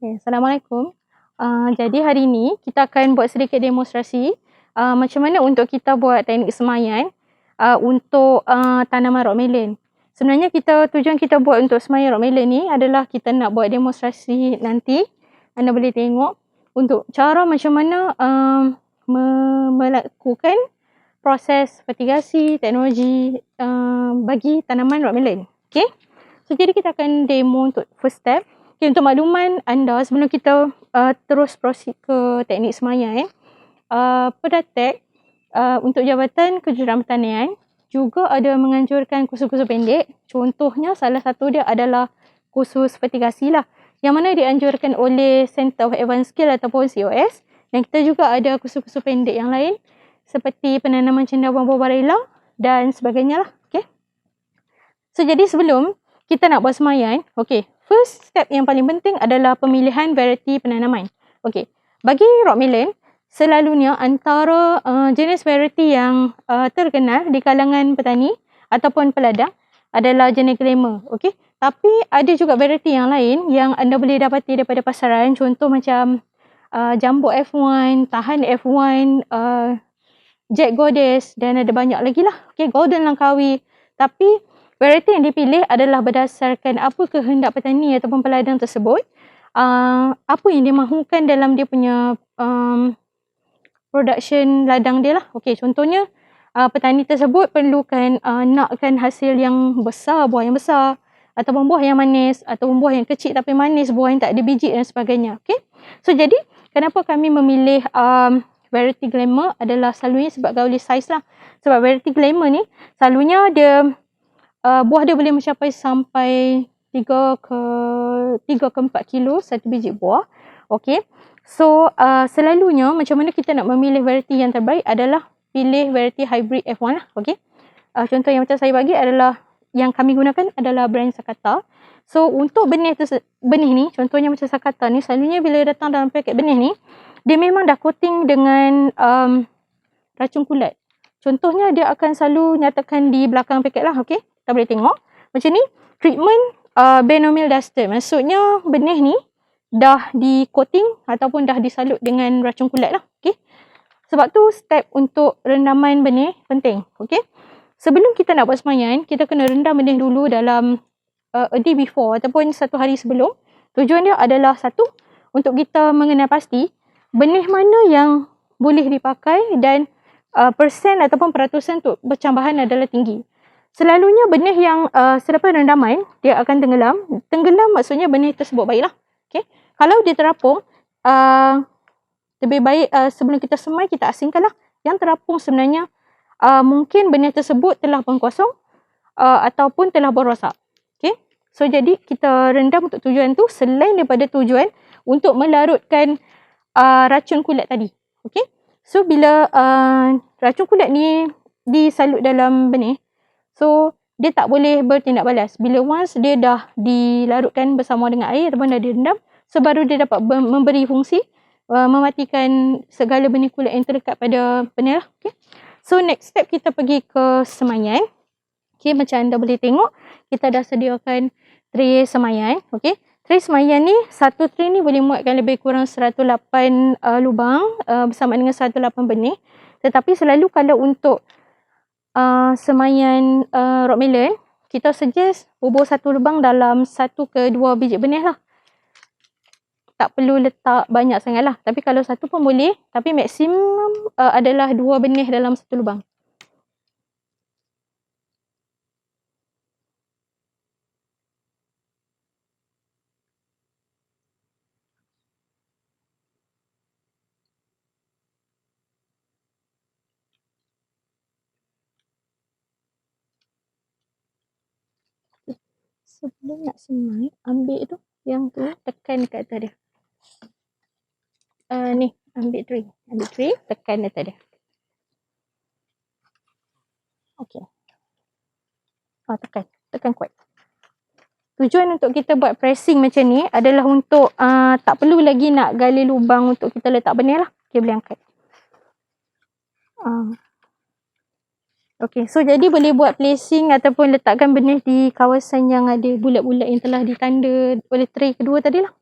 Okay, Assalamualaikum. Jadi hari ini kita akan buat sedikit demonstrasi macam mana untuk kita buat teknik semaian untuk tanaman rock melon. Sebenarnya tujuan kita buat untuk semaian rock melon ni adalah kita nak buat demonstrasi nanti. Anda boleh tengok untuk cara macam mana melakukan proses fertigasi teknologi bagi tanaman rock melon. Okay? So jadi kita akan demo untuk first step. Okay, untuk makluman anda sebelum kita terus proceed ke teknik semaian, Pedatek untuk Jabatan Kejuruteraan Pertanian juga ada menganjurkan kursus-kursus pendek. Contohnya salah satu dia adalah kursus fertigasi lah, yang mana dianjurkan oleh Center of Advanced Skill ataupun COS. Dan kita juga ada kursus-kursus pendek yang lain seperti penanaman cendawan buah barela dan sebagainya lah. Okay. So jadi sebelum kita nak buat semaian, okay, first step yang paling penting adalah pemilihan variety penanaman. Okay, bagi rock melon, selalunya antara jenis variety yang terkenal di kalangan petani ataupun peladang adalah jenis glamour. Okay, tapi ada juga variety yang lain yang anda boleh dapati daripada pasaran. Contoh macam Jumbo F1, Tahan F1, Jack Goddess dan ada banyak lagi lah. Okay, Golden Langkawi. Tapi variety yang dipilih adalah berdasarkan apa kehendak petani ataupun peladang tersebut, apa yang dia mahukan dalam dia punya production ladang dia lah. Okay, contohnya petani tersebut perlukan nakkan hasil yang besar, buah yang besar, ataupun buah yang manis, ataupun buah yang kecil tapi manis, buah yang tak ada biji dan sebagainya. Okay, so jadi kenapa kami memilih variety glamour adalah selalunya sebab oleh saiz lah. Sebab variety glamour ni selalunya dia buah dia boleh mencapai sampai 3 ke 4 kilo satu biji buah. Okey. So selalunya macam mana kita nak memilih variety yang terbaik adalah pilih variety hybrid F1 lah. Okey. Contoh yang macam saya bagi adalah yang kami gunakan adalah brand Sakata. So untuk benih ni, contohnya macam Sakata ni, selalunya bila datang dalam paket benih ni, dia memang dah coating dengan racun kulat. Contohnya dia akan selalu nyatakan di belakang paket lah. Okey. Kita boleh tengok macam ni, treatment Benomil duster. Maksudnya benih ni dah di coating ataupun dah disalut dengan racun kulat lah. Okay. Sebab tu step untuk rendaman benih penting. Okay. Sebelum kita nak buat semaian, kita kena rendam benih dulu dalam a day before ataupun satu hari sebelum. Tujuan dia adalah satu, untuk kita mengenal pasti benih mana yang boleh dipakai dan persen ataupun peratusan untuk bercambahan adalah tinggi. Selalunya benih yang selepas rendaman, dia akan tenggelam. Tenggelam maksudnya benih tersebut baiklah. Okay. Kalau dia terapung, lebih baik sebelum kita semai, kita asingkanlah. Yang terapung sebenarnya mungkin benih tersebut telah pun kosong ataupun telah pun rosak. Okay. So jadi kita rendam untuk tujuan tu, selain daripada tujuan untuk melarutkan racun kulat tadi. Okay. So bila racun kulat ni disalut dalam benih, so dia tak boleh bertindak balas. Bila once dia dah dilarutkan bersama dengan air ataupun dah direndam, so baru dia dapat memberi fungsi mematikan segala benih kulit yang terdekat pada benih lah. Okay. So next step kita pergi ke semaian. Okay, macam anda boleh tengok, kita dah sediakan tray semaian. Okay. Tray semaian ni, satu tray ni boleh muatkan lebih kurang 108 lubang bersama dengan 108 benih. Tetapi selalu kalau untuk semaian rock melon, kita suggest bubur satu lubang dalam 1 ke 2 biji benih lah. Tak perlu letak banyak sangat lah. Tapi kalau satu pun boleh. Tapi maksimum adalah 2 benih dalam satu lubang. Sebelum nak semai, ambil tu, yang tu, tekan dekat atas dia. Ni, ambil tray, tekan atas dia. Okey. Tekan kuat. Tujuan untuk kita buat pressing macam ni adalah untuk tak perlu lagi nak gali lubang untuk kita letak benih lah. Okay, boleh angkat. Okay, so jadi boleh buat placing ataupun letakkan benih di kawasan yang ada bulat-bulat yang telah ditanda oleh tray kedua tadi lah.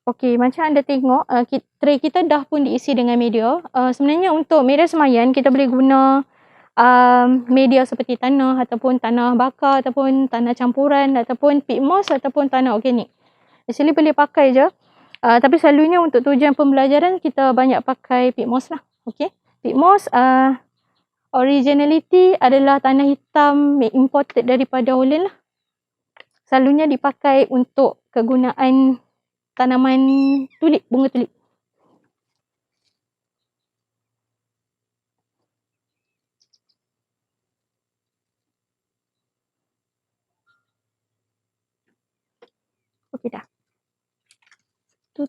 Okey, macam anda tengok, tray kita dah pun diisi dengan media. Sebenarnya untuk media semayan kita boleh guna media seperti tanah ataupun tanah bakar ataupun tanah campuran ataupun peat moss ataupun tanah organik. Actually boleh pakai je. Tapi selalunya untuk tujuan pembelajaran kita banyak pakai peat moss lah. Okey. Peat moss originality adalah tanah hitam imported daripada Holland lah. Selalunya dipakai untuk kegunaan tanaman tulip, bunga tulip. Okey dah. Tu.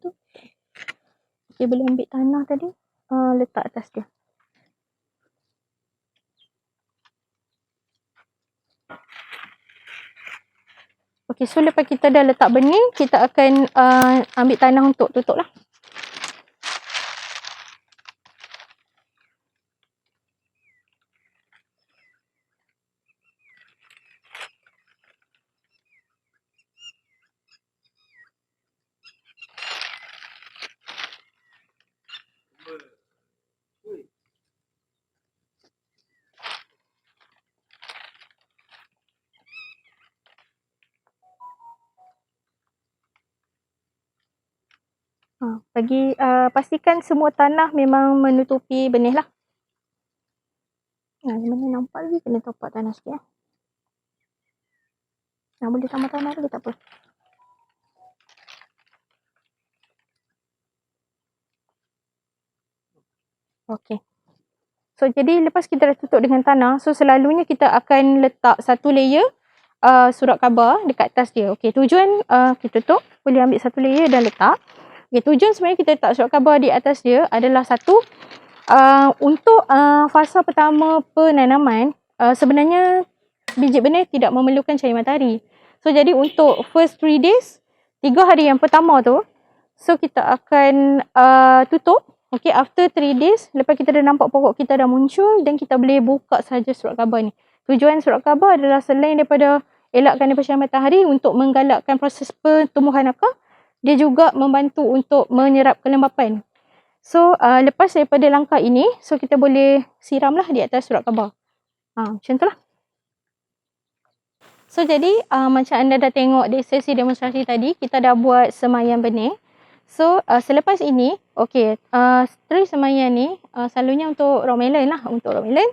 Okey, boleh ambil tanah tadi, letak atas dia. Okey, so lepas kita dah letak benih, kita akan ambil tanah untuk tutup lah. Pastikan semua tanah memang menutupi benih lah. Mana nampak lagi, kena topak tanah sikit. Boleh tambah tanah lagi tak apa. Okey. So jadi lepas kita dah tutup dengan tanah, so selalunya kita akan letak satu layer surat khabar dekat atas dia. Okey, tujuan kita tutup, boleh ambil satu layer dan letak. Okey, tujuan sebenarnya kita letak surat khabar di atas dia adalah satu, untuk fasa pertama penanaman, sebenarnya biji benih tidak memerlukan cahaya matahari. So jadi untuk first 3 days, 3 hari yang pertama tu, so kita akan tutup. Okay, after 3 days, lepas kita dah nampak pokok kita dah muncul dan kita boleh buka saja surat khabar ni. Tujuan surat khabar adalah selain daripada elakkan daripada cahaya matahari untuk menggalakkan proses pertumbuhan akar, dia juga membantu untuk menyerap kelembapan. So, lepas daripada langkah ini, so kita boleh siramlah di atas surat khabar. Macam tu lah. So, jadi macam anda dah tengok di sesi demonstrasi tadi, kita dah buat semayan benih. So, selepas ini, okey, tray semayan ni selalunya untuk rock melon lah. Untuk rock melon,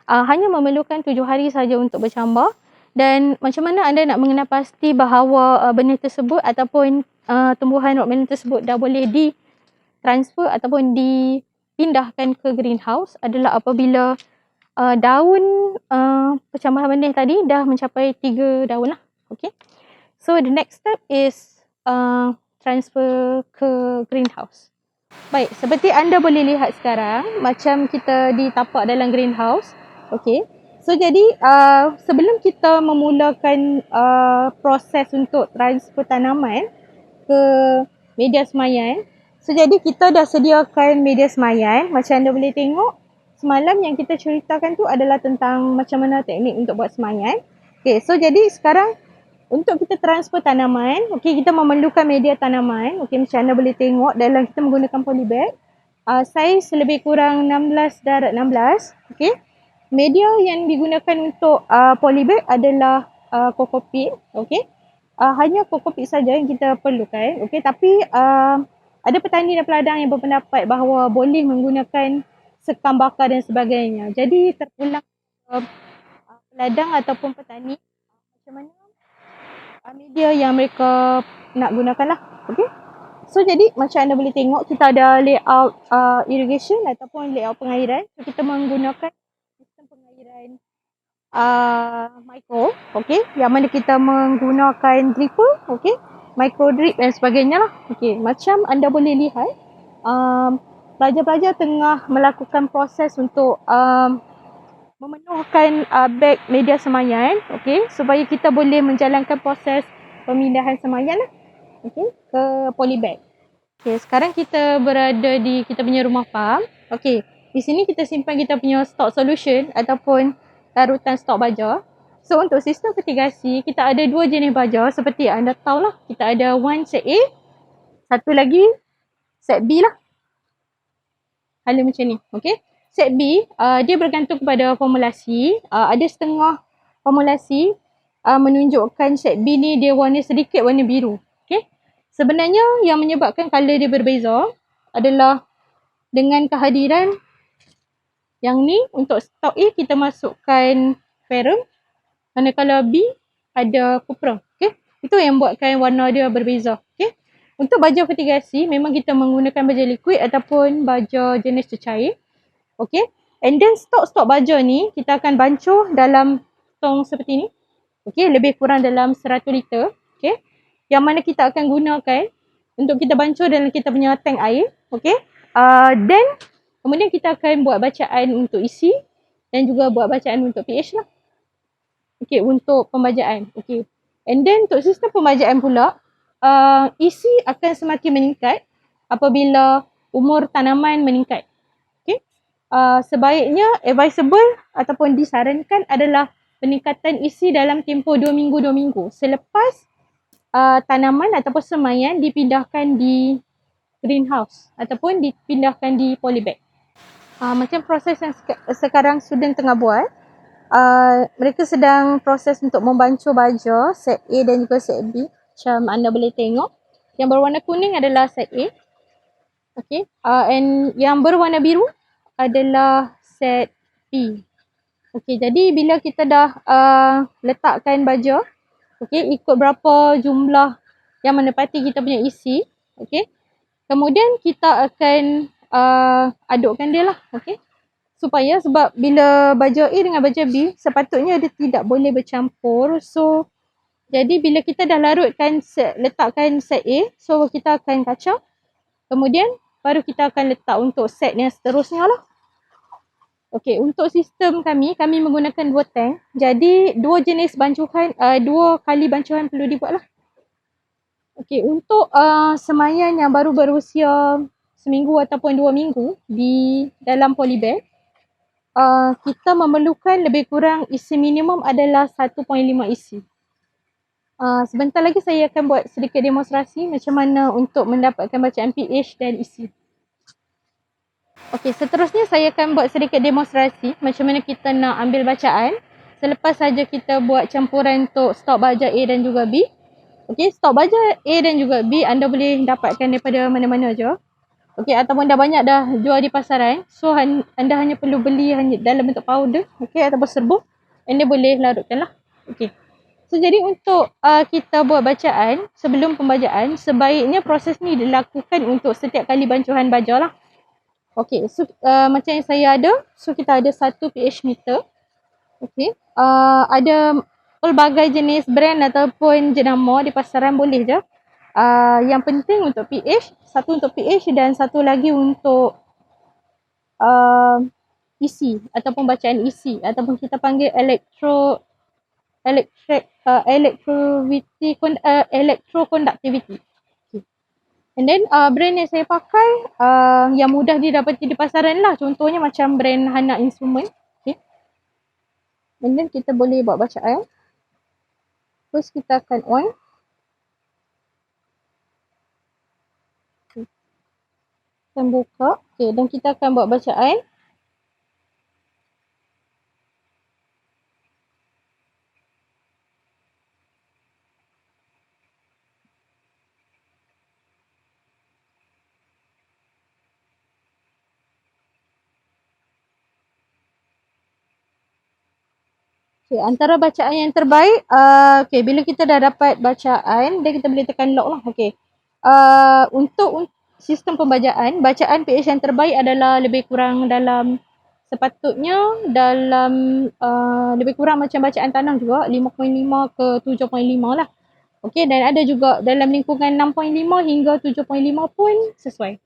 hanya memerlukan 7 hari saja untuk bercambah. Dan macam mana anda nak mengenal pasti bahawa benih tersebut ataupun tumbuhan rock melon tersebut dah boleh ditransfer ataupun dipindahkan ke greenhouse adalah apabila daun percambahan benih tadi dah mencapai 3 daun lah. Okay. So, the next step is transfer ke greenhouse. Baik, seperti anda boleh lihat sekarang, macam kita ditapak dalam greenhouse. Okay. So, jadi sebelum kita memulakan proses untuk transfer tanaman ke media semayan, so jadi kita dah sediakan media semayan. Macam anda boleh tengok, semalam yang kita ceritakan tu adalah tentang macam mana teknik untuk buat semayan. Okay, so jadi sekarang untuk kita transfer tanaman, okey, kita memerlukan media tanaman. Okey, macam anda boleh tengok dalam kita menggunakan polybag. Saiz lebih kurang 16 darab 16. Okey. Media yang digunakan untuk polybag adalah coco peat. Okey. Hanya coco peat saja yang kita perlukan. Okey, tapi ada petani dan peladang yang berpendapat bahawa boleh menggunakan sekam bakar dan sebagainya. Jadi terpulang peladang ataupun petani macam mana media yang mereka nak gunakan lah. Okay. So, jadi macam anda boleh tengok, kita ada layout irrigation ataupun layout pengairan. So, kita menggunakan sistem pengairan micro. Okay. Yang mana kita menggunakan dripper. Okay. Micro drip dan sebagainya lah. Okay. Macam anda boleh lihat, pelajar-pelajar tengah melakukan proses untuk memenuhkan beg media semayan, okey, supaya kita boleh menjalankan proses pemindahan semayan lah, okey, ke polybag. Okey, sekarang kita berada di kita punya rumah farm. Okey, di sini kita simpan kita punya stock solution ataupun larutan stok baja. So, untuk sistem fertigasi, kita ada 2 jenis baja seperti anda tahulah. Kita ada 1 set A, Satu lagi set B lah. Hala macam ni. Okay. Set B, dia bergantung kepada formulasi. Ada setengah formulasi menunjukkan set B ni dia warna sedikit warna biru. Okay. Sebenarnya yang menyebabkan colour dia berbeza adalah dengan kehadiran yang ni. Untuk stok A kita masukkan ferrum, manakala B ada cupra. Okay. Itu yang buatkan warna dia berbeza. Okay. Untuk baja fertigasi memang kita menggunakan baja liquid ataupun baja jenis cecair. Okay. And then stok-stok baja ni kita akan bancuh dalam tong seperti ni. Okay, lebih kurang dalam 100 liter. Okay. Yang mana kita akan gunakan untuk kita bancuh dalam kita punya tank air. Okay. Then kemudian kita akan buat bacaan untuk isi dan juga buat bacaan untuk pH lah. Okay, untuk pembajaan. Okay. And then untuk sistem pembajaan pula, isi akan semakin meningkat apabila umur tanaman meningkat. Okay. Sebaiknya advisable ataupun disarankan adalah peningkatan isi dalam tempoh 2 minggu selepas tanaman ataupun semaian dipindahkan di greenhouse ataupun dipindahkan di polybag. Macam proses yang sekarang student tengah buat, mereka sedang proses untuk membancuh baja set A dan juga set B. Macam anda boleh tengok, yang berwarna kuning adalah set A. Okay. And yang berwarna biru adalah set B. Okay, jadi bila kita dah letakkan baja, okay, ikut berapa jumlah yang menepati kita punya isi, okay, kemudian kita akan adukkan dia lah, okay, supaya sebab bila baja A dengan baja B sepatutnya dia tidak boleh bercampur. So jadi bila kita dah larutkan letakkan set A, so kita akan kacau, kemudian baru kita akan letak untuk set yang seterusnya lah. Okey, untuk sistem kami menggunakan 2 tank. Jadi 2 jenis bancuhan, 2 kali bancuhan perlu dibuat lah. Okey, untuk semaian yang baru berusia seminggu ataupun 2 minggu di dalam polybag, kita memerlukan lebih kurang isi minimum adalah 1.5 isi. Sebentar lagi saya akan buat sedikit demonstrasi macam mana untuk mendapatkan bacaan pH dan isi. Okey, seterusnya saya akan buat sedikit demonstrasi macam mana kita nak ambil bacaan selepas saja kita buat campuran untuk stok baja A dan juga B. Okey, stok baja A dan juga B anda boleh dapatkan daripada mana-mana je. Okey, ataupun dah banyak dah jual di pasaran. So anda hanya perlu beli hanya dalam bentuk powder, okey, ataupun serbuk. Anda boleh larutkan lah. Okey. So jadi untuk kita buat bacaan sebelum pembajaan, sebaiknya proses ni dilakukan untuk setiap kali bancuhan baja lah. Okey, so macam yang saya ada, so kita ada satu pH meter. Okey, ada pelbagai jenis brand ataupun jenama di pasaran boleh je. Yang penting untuk pH, satu untuk pH dan satu lagi untuk isi ataupun bacaan isi ataupun kita panggil electroconductivity. And then brand yang saya pakai yang mudah didapati di pasaran lah. Contohnya macam brand Hana Instrument. Okay. And then kita boleh buat bacaan. Terus kita akan on. Okay. Kita buka. Okay. Dan kita akan buat bacaan. Okay, antara bacaan yang terbaik, okay, bila kita dah dapat bacaan, dan kita boleh tekan lock lah. Okay. Untuk sistem pembacaan pH yang terbaik adalah lebih kurang dalam, sepatutnya dalam lebih kurang macam bacaan tanah juga, 5.5 ke 7.5 lah. Okay, dan ada juga dalam lingkungan 6.5 hingga 7.5 pun sesuai.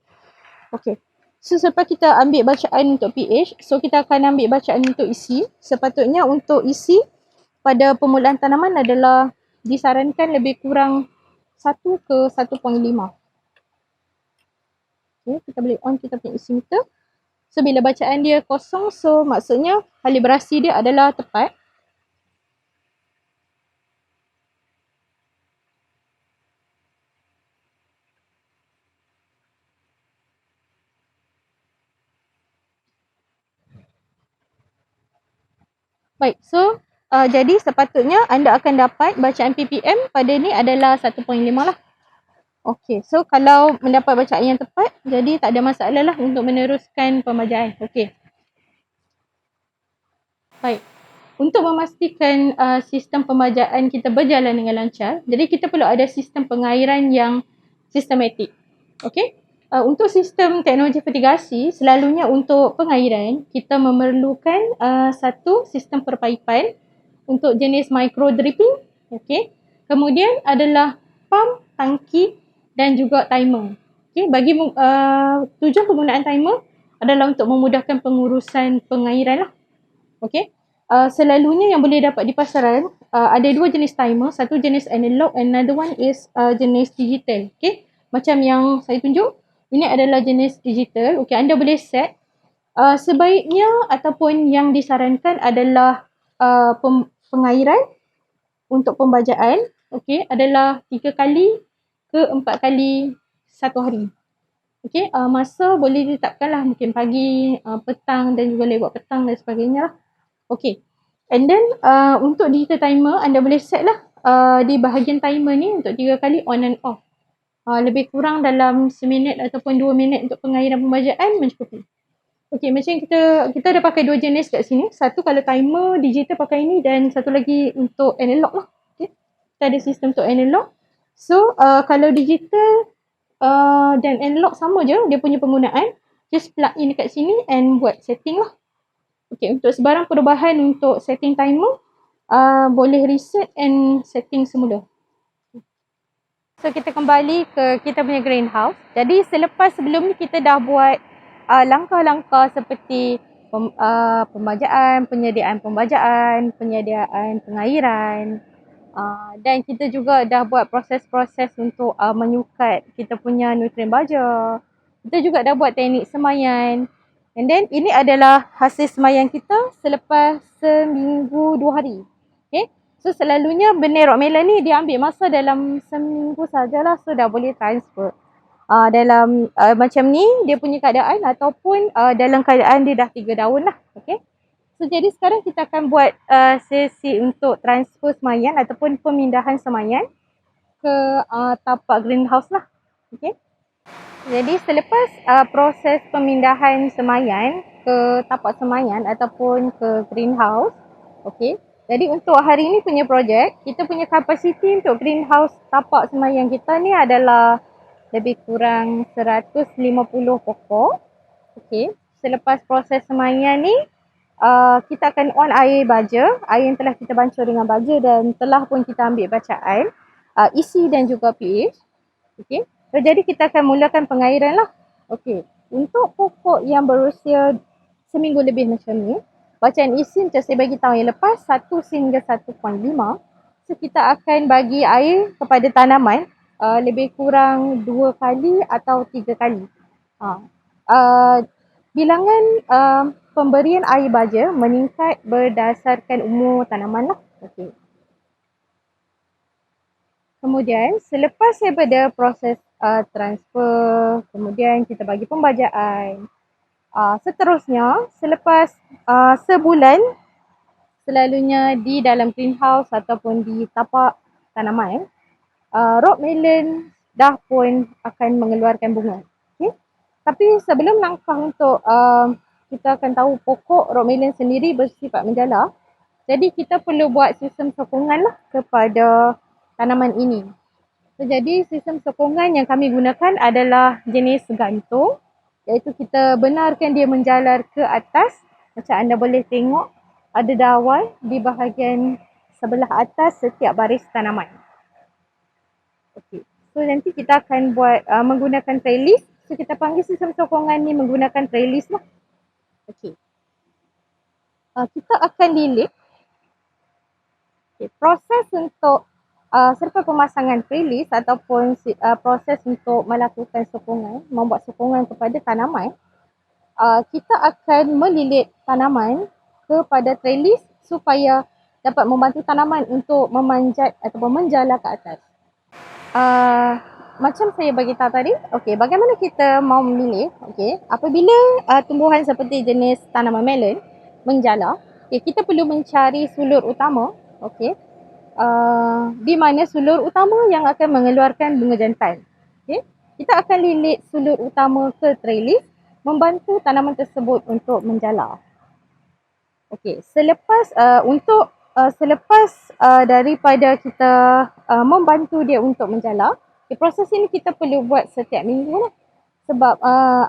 Okay. So selepas kita ambil bacaan untuk pH, so kita akan ambil bacaan untuk isi. Sepatutnya untuk isi pada permulaan tanaman adalah disarankan lebih kurang 1 ke 1.5. Okay, kita boleh on kita punya isi meter. So bila bacaan dia kosong, so maksudnya kalibrasi dia adalah tepat. Baik, so jadi sepatutnya anda akan dapat bacaan PPM pada ni adalah 1.5 lah. Okey, so kalau mendapat bacaan yang tepat, jadi tak ada masalah lah untuk meneruskan pembacaan. Okey. Baik. Untuk memastikan sistem pembacaan kita berjalan dengan lancar, jadi kita perlu ada sistem pengairan yang sistematik. Okey? Untuk sistem teknologi fertigasi, selalunya untuk pengairan, kita memerlukan satu sistem perpaipan untuk jenis micro dripping. Okey? Kemudian adalah pump, tangki dan juga timer. Okey, bagi tujuan penggunaan timer adalah untuk memudahkan pengurusan pengairan lah. Okey. Selalunya yang boleh dapat di pasaran ada dua jenis timer, satu jenis analog, another one is jenis digital. Okey. Macam yang saya tunjuk, ini adalah jenis digital. Okey, anda boleh set sebaiknya ataupun yang disarankan adalah pengairan untuk pembajaan, okey, adalah 3 kali ke 4 kali satu hari. Okey, masa boleh ditetapkanlah mungkin pagi, petang dan juga lewat petang dan sebagainya lah. Okey. And then untuk digital timer anda boleh set lah di bahagian timer ni untuk 3 kali on and off. Lebih kurang dalam seminit ataupun 2 minit untuk pengairan pembajaan mencukupi. Okey, macam kita ada pakai dua jenis kat sini. Satu kalau timer digital pakai ini dan satu lagi untuk analog lah. Okey. Kita ada sistem untuk analog. So kalau digital dan analog sama je dia punya penggunaan. Just plug in dekat sini and buat setting lah. Okey, untuk sebarang perubahan untuk setting timer, boleh reset and setting semula. So, kita kembali ke kita punya greenhouse. Jadi, sebelum ni kita dah buat langkah-langkah seperti pembajaan, penyediaan pembajaan, penyediaan pengairan. Dan kita juga dah buat proses-proses untuk menyukat kita punya nutrien baja. Kita juga dah buat teknik semaian. And then ini adalah hasil semaian kita selepas seminggu 2 hari. Okay. So selalunya benih rock melon ni dia ambil masa dalam seminggu sajalah, so dah boleh transfer. Dalam macam ni dia punya keadaan ataupun dalam keadaan dia dah 3 daun lah. Okay. So jadi sekarang kita akan buat sesi untuk transfer semaian ataupun pemindahan semaian ke tapak greenhouse lah. Okay. Jadi selepas proses pemindahan semaian ke tapak semaian ataupun ke greenhouse, okey. Jadi untuk hari ini punya projek, kita punya kapasiti untuk greenhouse tapak semaian kita ni adalah lebih kurang 150 pokok. Okey. Selepas proses semaian ni, kita akan on air baja, air yang telah kita bancur dengan baja dan telah pun kita ambil bacaan, isi dan juga pH. Okey. So, jadi kita akan mulakan pengairan lah. Okey. Untuk pokok yang berusia seminggu lebih macam ni, bacaan isi macam saya bagi tahu yang lepas 1 hingga 1.5. So kita akan bagi air kepada tanaman lebih kurang 2 kali atau 3 kali. Bilangan pemberian air baja meningkat berdasarkan umur tanaman lah. Okey. Kemudian selepas daripada proses transfer, kemudian kita bagi pembajaan. Seterusnya selepas sebulan selalunya di dalam greenhouse ataupun di tapak tanaman, rock melon dah pun akan mengeluarkan bunga. Okay? Tapi sebelum langkah untuk kita akan tahu pokok rock melon sendiri bersifat menjala, jadi kita perlu buat sistem sokongan lah kepada tanaman ini. So, jadi sistem sokongan yang kami gunakan adalah jenis gantung, iaitu kita benarkan dia menjalar ke atas. Macam anda boleh tengok ada dawai di bahagian sebelah atas setiap baris tanaman. Okey. So nanti kita akan buat menggunakan trellis. So kita panggil sistem sokongan ni menggunakan trellis lah. Okey. Kita akan lilit. Okay. Proses untuk selepas pemasangan trellis ataupun proses untuk melakukan sokongan, membuat sokongan kepada tanaman, kita akan melilit tanaman kepada trellis supaya dapat membantu tanaman untuk memanjat ataupun menjala ke atas. Macam saya bagi tahu tadi, okey, bagaimana kita mau memilih? Okey, apabila tumbuhan seperti jenis tanaman melon menjala, Okey, kita perlu mencari sulur utama, okey. Di mana sulur utama yang akan mengeluarkan bunga jantan. Okey. Kita akan lilit sulur utama ke trellis membantu tanaman tersebut untuk menjala. Okey, selepas daripada kita membantu dia untuk menjala, proses ini kita perlu buat setiap minggu lah. Sebab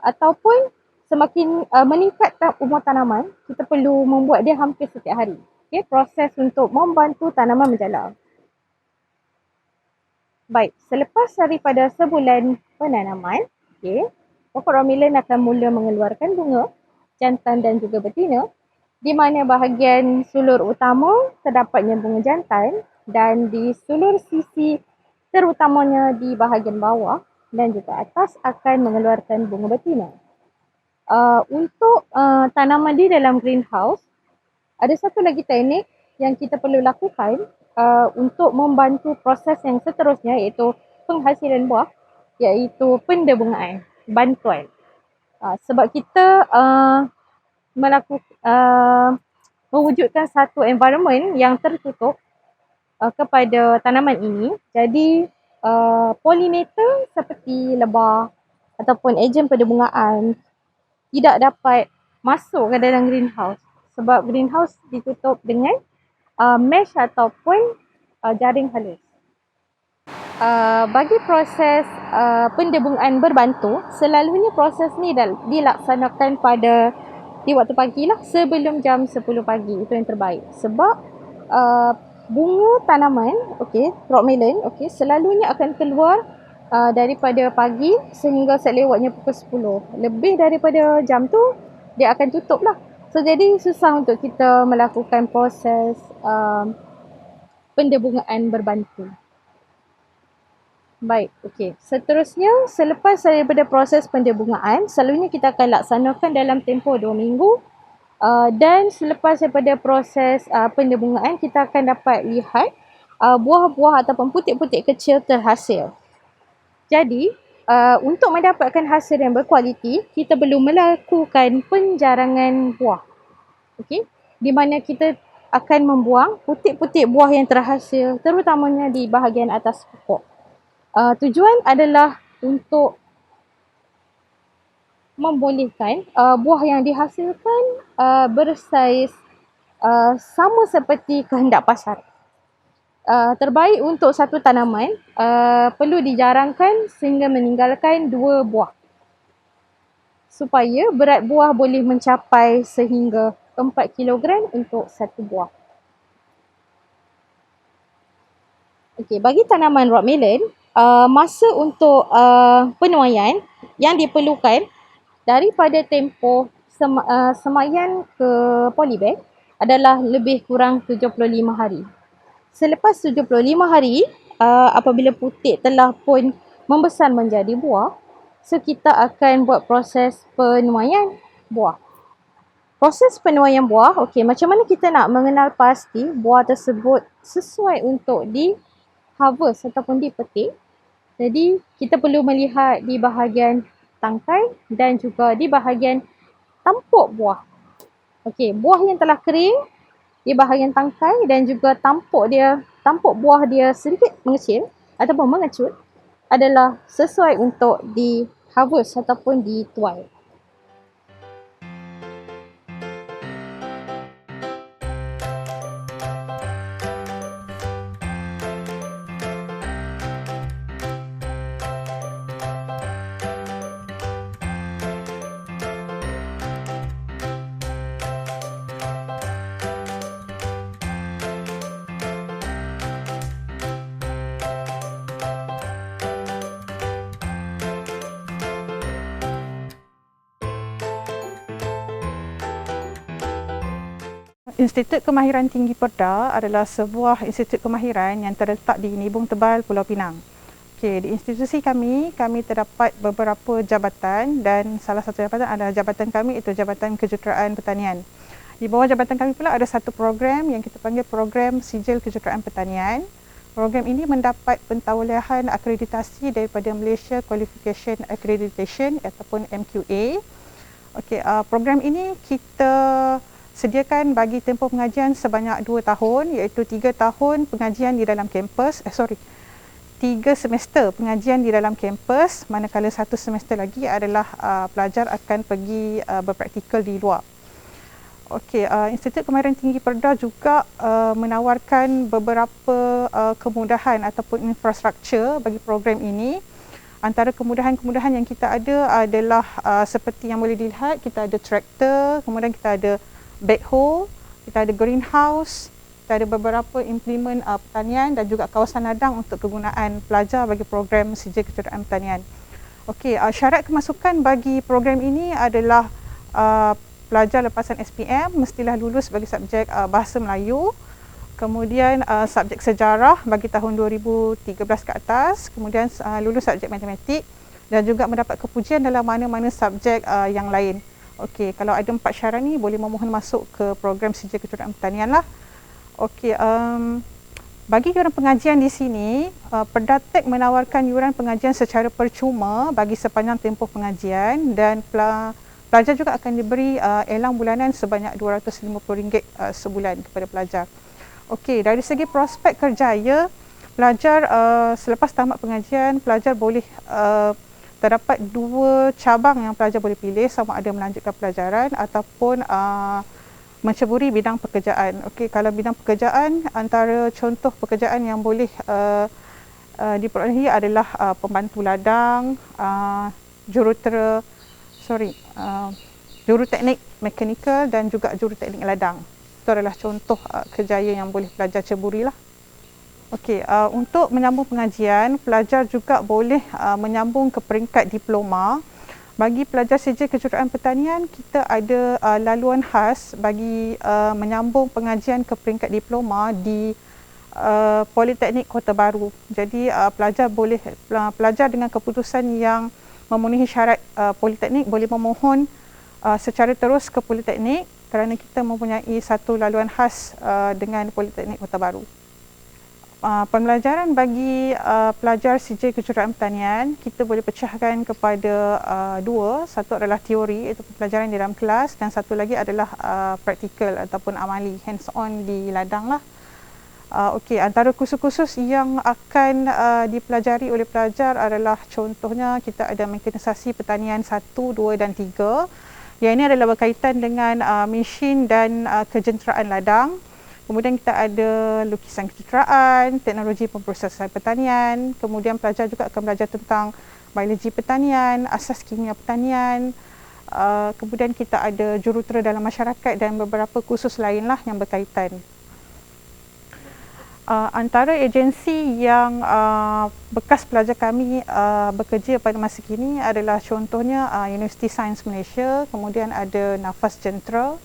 ataupun semakin meningkat umur tanaman, kita perlu membuat dia hampir setiap hari. Okey, proses untuk membantu tanaman menjala. Baik, selepas daripada sebulan penanaman, okey, pokok romilen akan mula mengeluarkan bunga jantan dan juga betina, di mana bahagian sulur utama terdapatnya bunga jantan dan di sulur sisi terutamanya di bahagian bawah dan juga atas akan mengeluarkan bunga betina. Untuk tanaman di dalam greenhouse, ada satu lagi teknik yang kita perlu lakukan untuk membantu proses yang seterusnya iaitu penghasilan buah, iaitu pendebungaan, bantuan. Sebab kita mewujudkan satu environment yang tertutup kepada tanaman ini. Jadi pollinator seperti lebah ataupun ejen pendebungaan tidak dapat masuk ke dalam greenhouse sebab greenhouse ditutup dengan mesh ataupun jaring halus. Bagi proses pendebungaan berbantu, selalunya proses ni dilaksanakan di waktu pagi lah, sebelum jam 10 pagi. Itu yang terbaik. Sebab bunga tanaman, rock melon, selalunya akan keluar daripada pagi sehingga selewatnya pukul 10. Lebih daripada jam tu, dia akan tutup lah. So, jadi susah untuk kita melakukan proses pendebungaan berbantu. Baik, seterusnya selepas daripada proses pendebungaan, selalunya kita akan laksanakan dalam tempoh 2 minggu. Dan selepas daripada proses pendebungaan, kita akan dapat lihat buah-buah ataupun putik-putik kecil terhasil. Jadi, untuk mendapatkan hasil yang berkualiti, kita perlu melakukan penjarangan buah. Di mana kita akan membuang putik-putik buah yang terhasil, terutamanya di bahagian atas pokok. Tujuan adalah untuk membolehkan buah yang dihasilkan bersaiz sama seperti kehendak pasar. Terbaik untuk satu tanaman perlu dijarangkan sehingga meninggalkan 2 buah supaya berat buah boleh mencapai sehingga 4 kilogram untuk satu buah. Bagi tanaman rock melon, masa untuk penuaian yang diperlukan daripada tempoh semaian ke polybag adalah lebih kurang 75 hari. Selepas 75 hari, apabila putik telah pun membesar menjadi buah, so kita akan buat proses penuaian buah. Proses penuaian buah, macam mana kita nak mengenal pasti buah tersebut sesuai untuk di-harvest ataupun dipetik. Jadi, kita perlu melihat di bahagian tangkai dan juga di bahagian tampuk buah. Buah yang telah kering di bahagian tangkai dan juga tampuk buah dia sedikit mengecil ataupun mengecut adalah sesuai untuk di-harvest ataupun dituai. Institut Kemahiran Tinggi Perda adalah sebuah institut kemahiran yang terletak di Nibung Tebal, Pulau Pinang. Di institusi kami terdapat beberapa jabatan dan salah satu jabatan adalah jabatan kami iaitu Jabatan Kejuruteraan Pertanian. Di bawah jabatan kami pula ada satu program yang kita panggil Program Sijil Kejuruteraan Pertanian. Program ini mendapat pentauliahan akreditasi daripada Malaysia Qualification Accreditation ataupun MQA. Program ini kita sediakan bagi tempoh pengajian sebanyak 2 tahun, iaitu 3 tahun pengajian di dalam kampus, 3 semester pengajian di dalam kampus, manakala 1 semester lagi adalah pelajar akan pergi berpraktikal di luar. Okey, Institut Kemahiran Tinggi Peredah juga menawarkan beberapa kemudahan ataupun infrastruktur bagi program ini. Antara kemudahan-kemudahan yang kita ada adalah seperti yang boleh dilihat, kita ada traktor, kemudian kita ada backhoe, kita ada greenhouse, kita ada beberapa implemen pertanian dan juga kawasan ladang untuk kegunaan pelajar bagi program sijil kejuruteraan pertanian. Okey, syarat kemasukan bagi program ini adalah pelajar lepasan SPM mestilah lulus bagi subjek Bahasa Melayu, kemudian subjek sejarah bagi tahun 2013 ke atas, kemudian lulus subjek matematik dan juga mendapat kepujian dalam mana-mana subjek yang lain. Okey, kalau ada 4 syarat ni boleh memohon masuk ke program sijil kejuruteraan pertanian lah. Okey, bagi yuran pengajian di sini, Perdatek menawarkan yuran pengajian secara percuma bagi sepanjang tempoh pengajian dan pelajar juga akan diberi elang bulanan sebanyak RM250 sebulan kepada pelajar. Okey, dari segi prospek kerjaya, pelajar selepas tamat pengajian, pelajar boleh terdapat 2 cabang yang pelajar boleh pilih, sama ada melanjutkan pelajaran ataupun menceburi bidang pekerjaan. Okey, kalau bidang pekerjaan, antara contoh pekerjaan yang boleh diperolehi adalah pembantu ladang, juruteknik mekanikal dan juga juruteknik ladang. Itu adalah contoh kerjaya yang boleh pelajar ceburilah. Okey, untuk menyambung pengajian, pelajar juga boleh menyambung ke peringkat diploma. Bagi pelajar sijil kejuruteraan pertanian, kita ada laluan khas bagi menyambung pengajian ke peringkat diploma di Politeknik Kota Baru. Jadi pelajar dengan keputusan yang memenuhi syarat Politeknik boleh memohon secara terus ke Politeknik kerana kita mempunyai satu laluan khas dengan Politeknik Kota Baru. Pembelajaran bagi pelajar sijil kejuruteraan pertanian kita boleh pecahkan kepada 2. Satu adalah teori, iaitu pembelajaran di dalam kelas, dan satu lagi adalah praktikal ataupun amali, hands on di ladang lah. Okey, antara kursus-kursus yang akan dipelajari oleh pelajar adalah contohnya kita ada mekanisasi pertanian 1, 2 dan 3. Yang ini adalah berkaitan dengan mesin dan kejenteraan ladang. Kemudian kita ada lukisan kejuruteraan, teknologi pemprosesan pertanian. Kemudian pelajar juga akan belajar tentang biologi pertanian, asas kimia pertanian. Kemudian kita ada jurutera dalam masyarakat dan beberapa kursus lainlah yang berkaitan. Antara agensi yang bekas pelajar kami bekerja pada masa kini adalah contohnya Universiti Sains Malaysia, kemudian ada Nafas Jentera,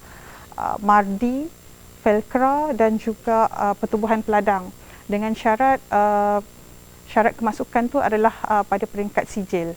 Mardi, Felkra dan juga Pertubuhan Peladang, dengan syarat kemasukan tu adalah pada peringkat sijil.